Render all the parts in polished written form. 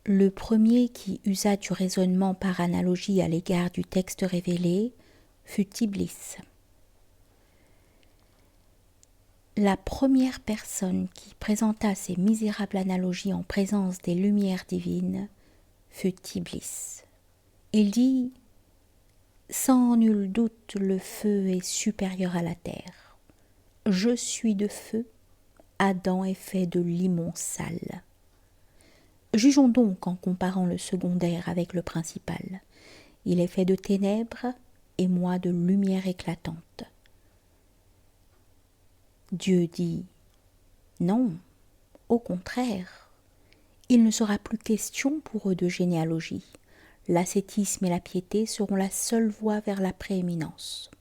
Le premier qui usa du raisonnement par analogie à l'égard du texte révélé fut Iblis. La première personne qui présenta ces misérables analogies en présence des lumières divines fut Iblis. Il dit « Sans nul doute le feu est supérieur à la terre. Je suis de feu, Adam est fait de limon sale. » Jugeons donc en comparant le secondaire avec le principal. Il est fait de ténèbres et moi de lumière éclatante. Dieu dit « Non, au contraire, il ne sera plus question pour eux de généalogie. L'ascétisme et la piété seront la seule voie vers la prééminence. »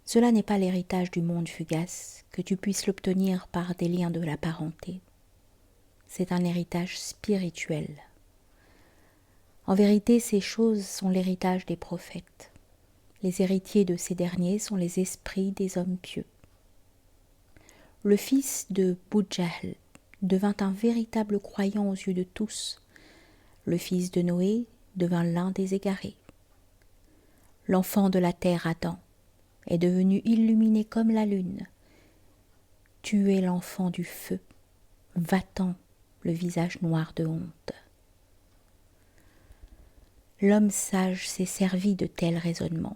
Cela n'est pas l'héritage du monde fugace, que tu puisses l'obtenir par des liens de la parenté. C'est un héritage spirituel. En vérité, ces choses sont l'héritage des prophètes. Les héritiers de ces derniers sont les esprits des hommes pieux. Le fils de Boujahl devint un véritable croyant aux yeux de tous. Le fils de Noé devint l'un des égarés. L'enfant de la terre, Adam, est devenu illuminé comme la lune. Tu es l'enfant du feu, va-t'en, le visage noir de honte. L'homme sage s'est servi de tels raisonnements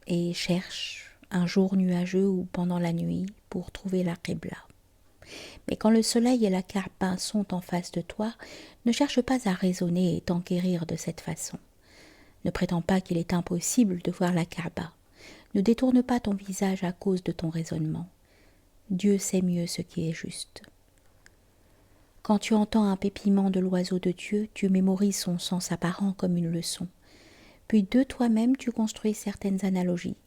et cherche un jour nuageux ou pendant la nuit pour trouver la Qibla. Mais quand le soleil et la Kaaba sont en face de toi, ne cherche pas à raisonner et t'enquérir de cette façon. Ne prétends pas qu'il est impossible de voir la Kaaba. Ne détourne pas ton visage à cause de ton raisonnement. Dieu sait mieux ce qui est juste. Quand tu entends un pépillement de l'oiseau de Dieu, tu mémorises son sens apparent comme une leçon. Puis de toi-même, tu construis certaines analogies.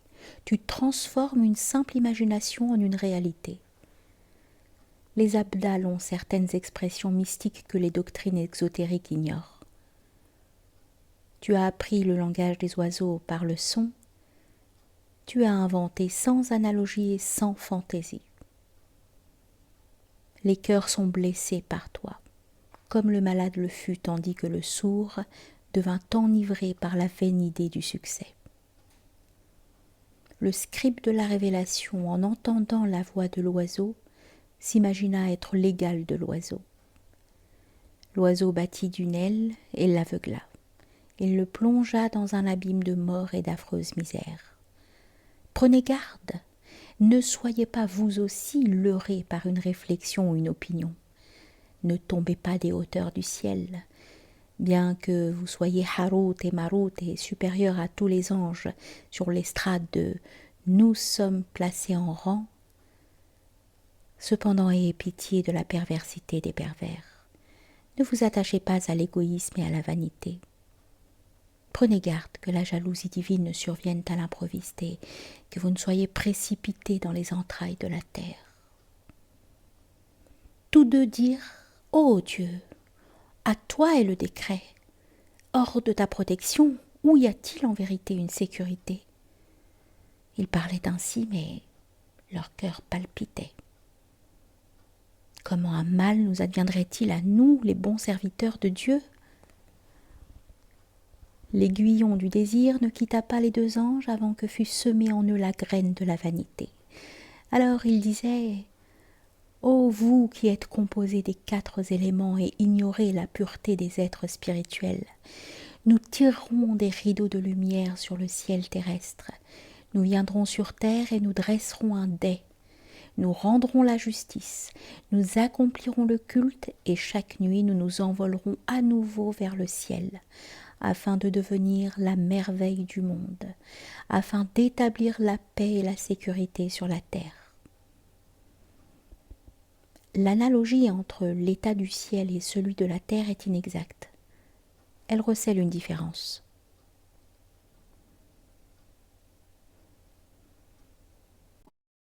Tu transformes une simple imagination en une réalité. Les abdals ont certaines expressions mystiques que les doctrines exotériques ignorent. Tu as appris le langage des oiseaux par le son. Tu as inventé sans analogie et sans fantaisie. Les cœurs sont blessés par toi, comme le malade le fut tandis que le sourd devint enivré par la vaine idée du succès. Le scribe de la révélation, en entendant la voix de l'oiseau, s'imagina être l'égal de l'oiseau. L'oiseau battit d'une aile et l'aveugla. Il le plongea dans un abîme de mort et d'affreuse misère. Prenez garde, ne soyez pas vous aussi leurrés par une réflexion ou une opinion. Ne tombez pas des hauteurs du ciel. Bien que vous soyez Harout et Marout et supérieurs à tous les anges sur l'estrade de « nous sommes placés en rang », cependant ayez pitié de la perversité des pervers. Ne vous attachez pas à l'égoïsme et à la vanité. Prenez garde que la jalousie divine ne survienne à l'improviste et que vous ne soyez précipités dans les entrailles de la terre. Tous deux dirent « Ô Dieu, à toi est le décret. Hors de ta protection, où y a-t-il en vérité une sécurité ?» Ils parlaient ainsi, mais leur cœur palpitait. Comment un mal nous adviendrait-il à nous, les bons serviteurs de Dieu ? L'aiguillon du désir ne quitta pas les deux anges avant que fût semée en eux la graine de la vanité. Alors ils disaient « Ô vous qui êtes composés des 4 éléments et ignorez la pureté des êtres spirituels, nous tirerons des rideaux de lumière sur le ciel terrestre, nous viendrons sur terre et nous dresserons un dais. Nous rendrons la justice, nous accomplirons le culte et chaque nuit nous nous envolerons à nouveau vers le ciel, afin de devenir la merveille du monde, afin d'établir la paix et la sécurité sur la terre. » L'analogie entre l'état du ciel et celui de la terre est inexacte. Elle recèle une différence.